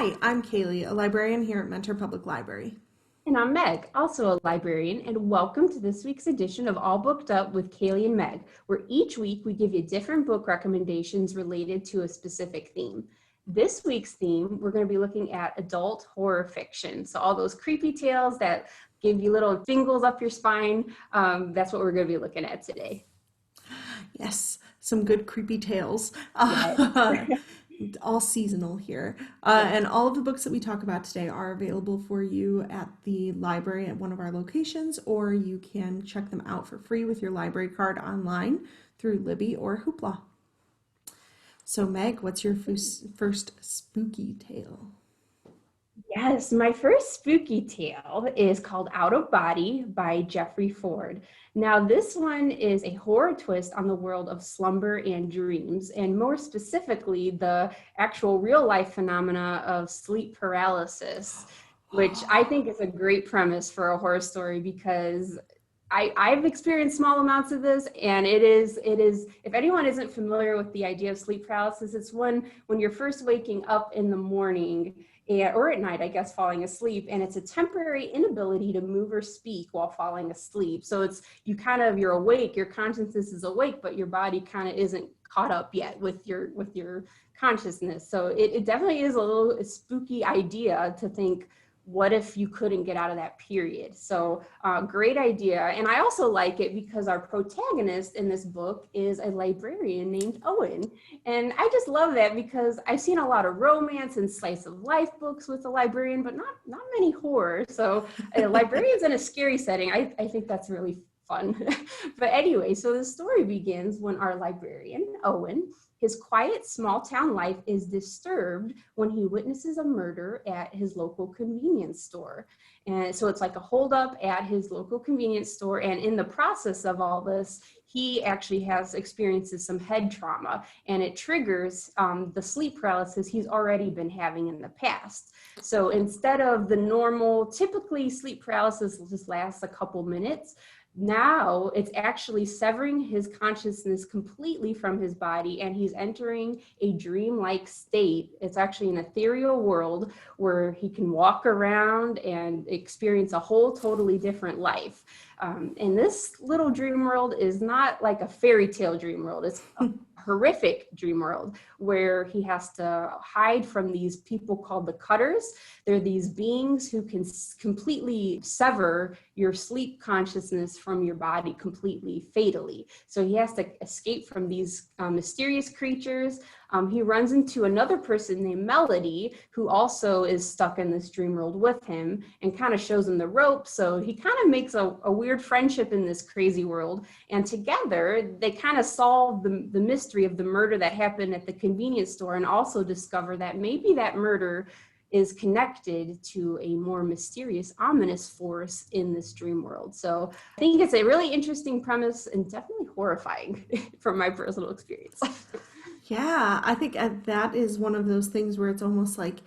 Hi, I'm Cailey, a librarian here at Mentor Public Library. And I'm Meg, also a librarian, and welcome to this week's edition of All Booked Up with Cailey and Meg, where each week we give you different book recommendations related to a specific theme. This week's theme, we're going to be looking at adult horror fiction. So all those creepy tales that give you little tingles up your spine, that's what we're going to be looking at today. Yes, some good creepy tales. Yes. All seasonal here. Yes. And all of the books that we talk about today are available for you at the library at one of our locations, or you can check them out for free with your library card online through Libby or Hoopla. So Meg, what's your first spooky tale? Yes, my first spooky tale is called Out of Body by Jeffrey Ford. Now, this one is a horror twist on the world of slumber and dreams, and more specifically, the actual real life phenomena of sleep paralysis, which I think is a great premise for a horror story because I've experienced small amounts of this, and it is, if anyone isn't familiar with the idea of sleep paralysis, it's when you're first waking up in the morning or at night, I guess, falling asleep, and it's a temporary inability to move or speak while falling asleep. So it's, you're awake, your consciousness is awake, but your body kind of isn't caught up yet with your consciousness. So it definitely is a little spooky idea to think, what if you couldn't get out of that period? So great idea. And I also like it because our protagonist in this book is a librarian named Owen. And I just love that because I've seen a lot of romance and slice of life books with a librarian, but not many horror. So librarians in a scary setting, I think that's really fun. But anyway, so the story begins when our librarian, Owen, his quiet small town life is disturbed when he witnesses a murder at his local convenience store. And so it's like a holdup at his local convenience store. And in the process of all this, he actually experiences some head trauma, and it triggers the sleep paralysis he's already been having in the past. So instead of the normal, typically sleep paralysis just lasts a couple minutes, now it's actually severing his consciousness completely from his body, and he's entering a dreamlike state. It's actually an ethereal world where he can walk around and experience a whole totally different life. And this little dream world is not like a fairy tale dream world. It's a horrific dream world where he has to hide from these people called the Cutters. They're these beings who can completely sever your sleep consciousness from your body completely, fatally. So he has to escape from these mysterious creatures. He runs into another person named Melody, who also is stuck in this dream world with him and kind of shows him the ropes. So he kind of makes a weird friendship in this crazy world. And together, they kind of solve the mystery of the murder that happened at the convenience store, and also discover that maybe that murder is connected to a more mysterious, ominous force in this dream world. So I think it's a really interesting premise and definitely horrifying from my personal experience. Yeah, I think that is one of those things where it's almost like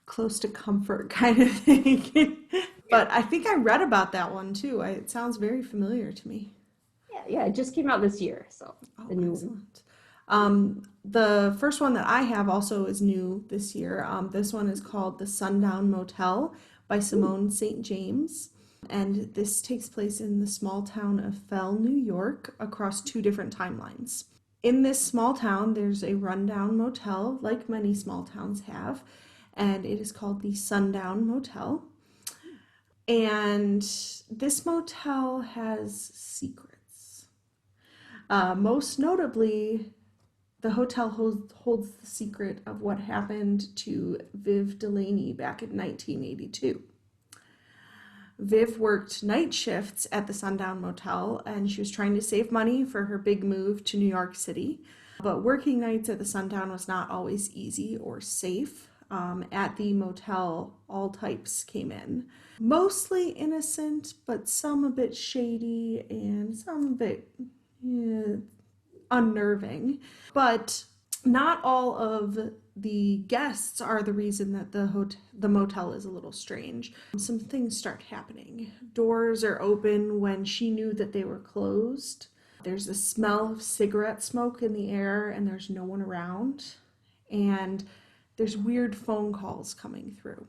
close to comfort kind of thing. But I think I read about that one too. It sounds very familiar to me. Yeah, it just came out this year. So Oh, the new one. excellent. The first one that I have also is new this year. This one is called The Sundown Motel by Simone St. James. And this takes place in the small town of Fell, New York, across two different timelines. In this small town, there's a rundown motel, like many small towns have, and it is called the Sundown Motel. And this motel has secrets. Most notably, the hotel holds the secret of what happened to Viv Delaney back in 1982. Viv worked night shifts at the Sundown Motel, and she was trying to save money for her big move to New York City. But working nights at the Sundown was not always easy or safe. At the motel, all types came in. Mostly innocent, but some a bit shady and some a bit unnerving. But not all of the guests are the reason that the motel is a little strange. Some things start happening. Doors are open when she knew that they were closed. There's a smell of cigarette smoke in the air, and there's no one around. And there's weird phone calls coming through.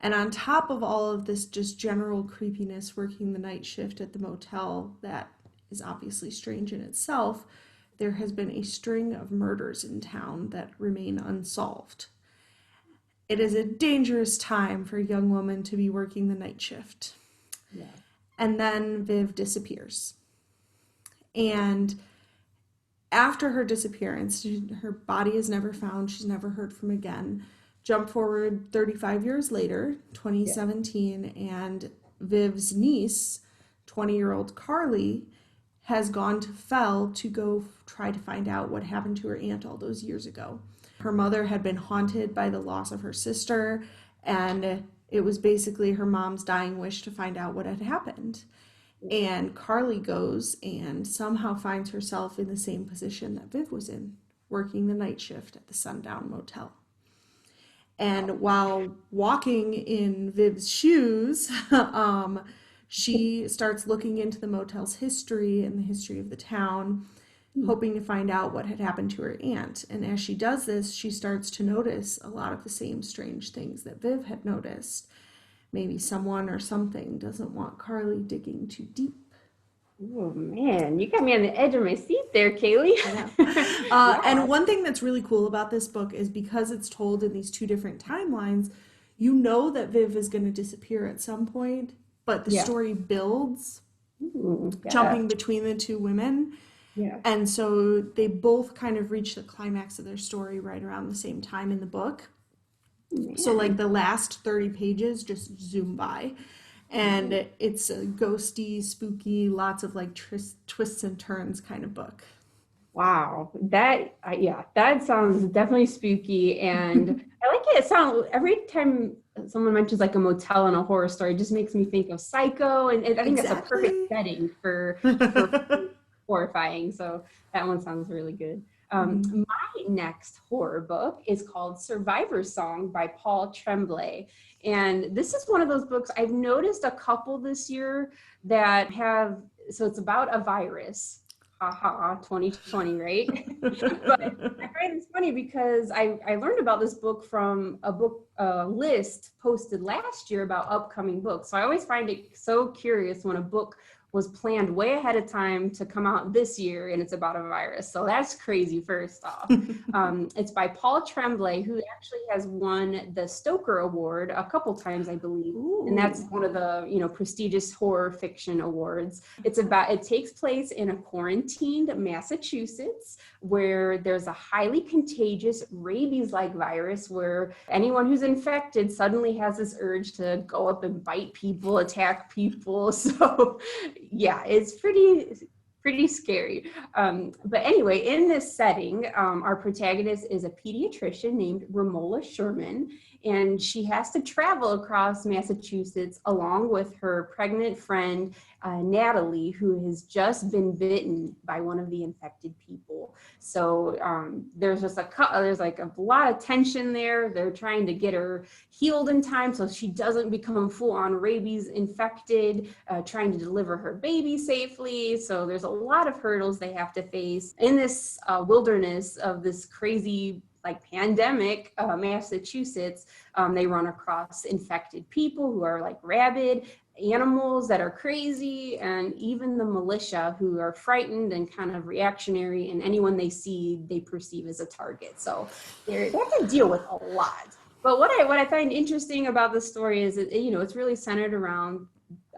And on top of all of this just general creepiness working the night shift at the motel that is obviously strange in itself, there has been a string of murders in town that remain unsolved. It is a dangerous time for a young woman to be working the night shift. Yeah. And then Viv disappears. And after her disappearance, her body is never found. She's never heard from again. Jump forward 35 years later, 2017, and Viv's niece, 20-year-old Carly, has gone to Fell to go try to find out what happened to her aunt all those years ago. Her mother had been haunted by the loss of her sister, and it was basically her mom's dying wish to find out what had happened. And Carly goes and somehow finds herself in the same position that Viv was in, working the night shift at the Sundown Motel. And while walking in Viv's shoes, she starts looking into the motel's history and the history of the town, hoping to find out what had happened to her aunt. And as she does this, she starts to notice a lot of the same strange things that Viv had noticed. Maybe someone or something doesn't want Carly digging too deep. Oh man, you got me on the edge of my seat there, Cailey. Yeah. And one thing that's really cool about this book is because it's told in these two different timelines, you know that Viv is going to disappear at some point, but the story builds, jumping between the two women. Yeah. And so they both kind of reach the climax of their story right around the same time in the book. Man. So like the last 30 pages just zoom by. And it's a ghosty, spooky, lots of like twists and turns kind of book. Wow, that sounds definitely spooky, and I like it. It sounds every time someone mentions like a motel and a horror story, it just makes me think of Psycho, and I think that's a perfect setting for horrifying. So that one sounds really good. My next horror book is called Survivor's Song by Paul Tremblay. And this is one of those books I've noticed a couple this year that have, so it's about a virus. Haha, 2020, right? But I find it's funny because I learned about this book from a book list posted last year about upcoming books. So I always find it so curious when a book was planned way ahead of time to come out this year and it's about a virus. So that's crazy, first off. It's by Paul Tremblay, who actually has won the Stoker Award a couple times, I believe. Ooh. And that's one of the, prestigious horror fiction awards. It takes place in a quarantined Massachusetts where there's a highly contagious rabies-like virus where anyone who's infected suddenly has this urge to go up and bite people, attack people. So yeah, it's pretty scary. But anyway, in this setting, our protagonist is a pediatrician named Romola Sherman, and she has to travel across Massachusetts along with her pregnant friend, Natalie, who has just been bitten by one of the infected people. So there's like a lot of tension there. They're trying to get her healed in time so she doesn't become full-on rabies infected, trying to deliver her baby safely. So there's a lot of hurdles they have to face in this wilderness of this crazy pandemic, Massachusetts. They run across infected people who are like rabid, animals that are crazy, and even the militia who are frightened and kind of reactionary, and anyone they see they perceive as a target. So they have to deal with a lot. But what I find interesting about the story is it's really centered around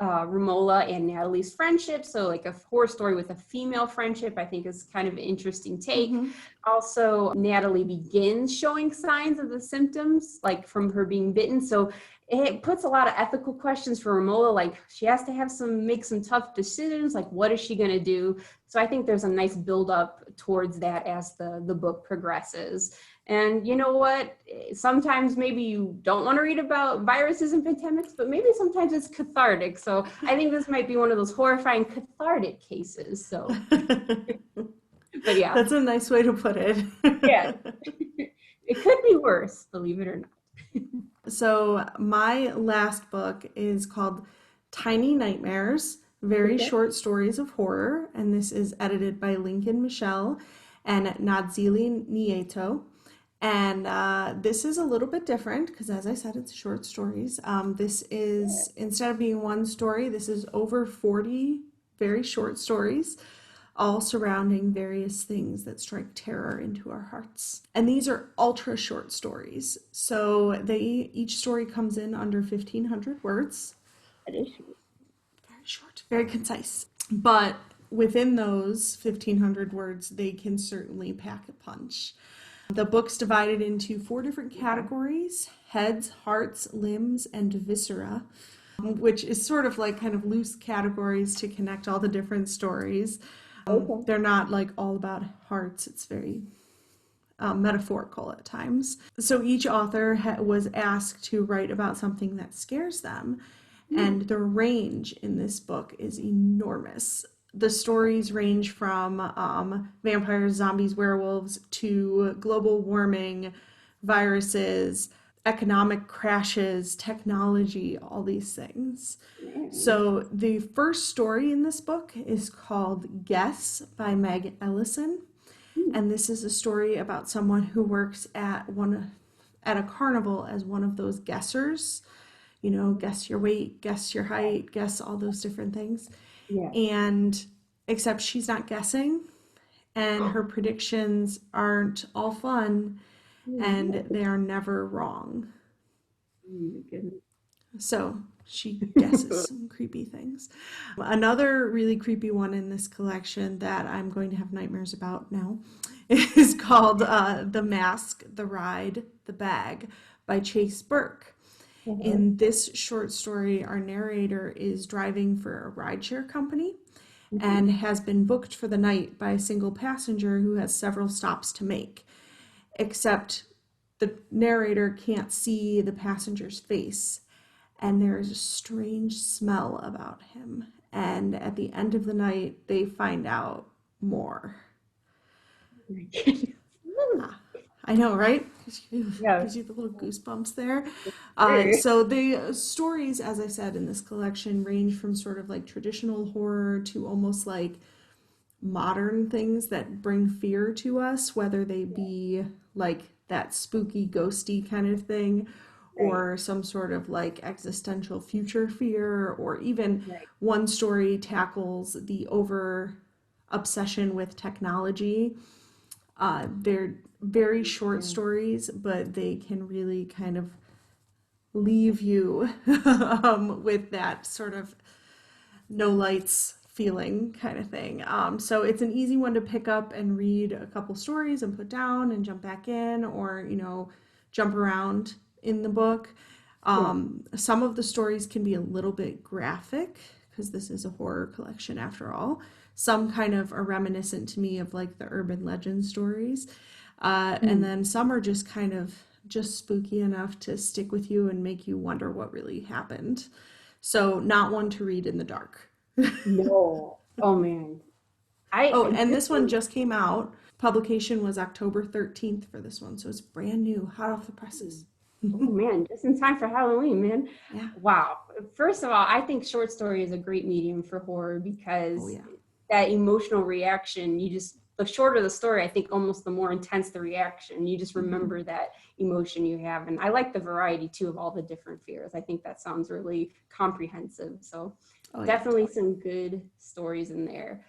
Romola and Natalie's friendship. So like a horror story with a female friendship, I think is kind of an interesting take. Mm-hmm. Also, Natalie begins showing signs of the symptoms, like from her being bitten. So it puts a lot of ethical questions for Romola. Like she has to make some tough decisions. Like what is she going to do? So I think there's a nice build up towards that as the book progresses. And you know what? Sometimes maybe you don't want to read about viruses and pandemics, but maybe sometimes it's cathartic. So I think this might be one of those horrifying cathartic cases. So, but yeah. That's a nice way to put it. Yeah. It could be worse, believe it or not. So my last book is called Tiny Nightmares, Very Short Stories of Horror. And this is edited by Michel and Nadxieli Nieto. And this is a little bit different because, as I said, it's short stories. This is, instead of being one story, this is over 40 very short stories, all surrounding various things that strike terror into our hearts. And these are ultra short stories. So each story comes in under 1,500 words. That is true. Very short, very concise. But within those 1,500 words, they can certainly pack a punch. The book's divided into 4 different categories: heads, hearts, limbs, and viscera, which is sort of like kind of loose categories to connect all the different stories. Okay. They're not like all about hearts. It's very metaphorical at times. So each author was asked to write about something that scares them. And the range in this book is enormous. The stories range from vampires, zombies, werewolves, to global warming, viruses, economic crashes, technology, all these things. So the first story in this book is called Guess by Meg Ellison. And this is a story about someone who works at a carnival as one of those guessers. You know, guess your weight, guess your height, guess all those different things. Yeah. And except she's not guessing, and her predictions aren't all fun, and they are never wrong. So she guesses some creepy things. Another really creepy one in this collection that I'm going to have nightmares about now is called The Mask, the Ride, the Bag by Chase Burke. In this short story, our narrator is driving for a rideshare company and has been booked for the night by a single passenger who has several stops to make. Except the narrator can't see the passenger's face, and there is a strange smell about him. And at the end of the night, they find out more. I know, right? Gives you the little goosebumps there. So the stories, as I said, in this collection range from sort of like traditional horror to almost like modern things that bring fear to us, whether they be like that spooky, ghosty kind of thing, or some sort of like existential future fear, or even one story tackles the over obsession with technology. They're very short stories, but they can really kind of leave you with that sort of no lights feeling kind of thing. So it's an easy one to pick up and read a couple stories and put down and jump back in, or, you know, jump around in the book. Some of the stories can be a little bit graphic because this is a horror collection after all. Some kind of are reminiscent to me of like the urban legend stories. And then some are just kind of just spooky enough to stick with you and make you wonder what really happened. So not one to read in the dark. No. Oh man. And this one just came out. Publication was October 13th for this one. So it's brand new, hot off the presses. Oh man, just in time for Halloween, man. Yeah. Wow. First of all, I think short story is a great medium for horror because that emotional reaction, the shorter the story, I think almost the more intense the reaction. You just remember that emotion you have. And I like the variety too of all the different fears. I think that sounds really comprehensive. So definitely some good stories in there.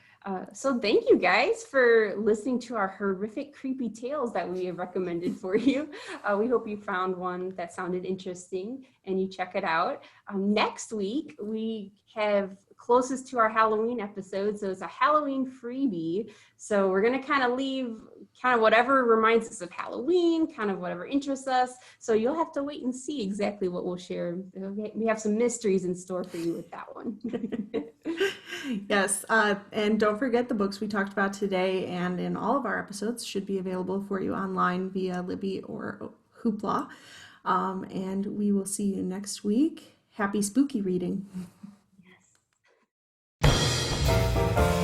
So thank you guys for listening to our horrific, creepy tales that we have recommended for you. We hope you found one that sounded interesting and you check it out. Next week, we have closest to our Halloween episode. So it's a Halloween freebie. So we're going to kind of leave kind of whatever reminds us of Halloween, kind of whatever interests us. So you'll have to wait and see exactly what we'll share. We have some mysteries in store for you with that one. Yes, and don't forget the books we talked about today and in all of our episodes should be available for you online via Libby or Hoopla. And we will see you next week. Happy spooky reading. Yes.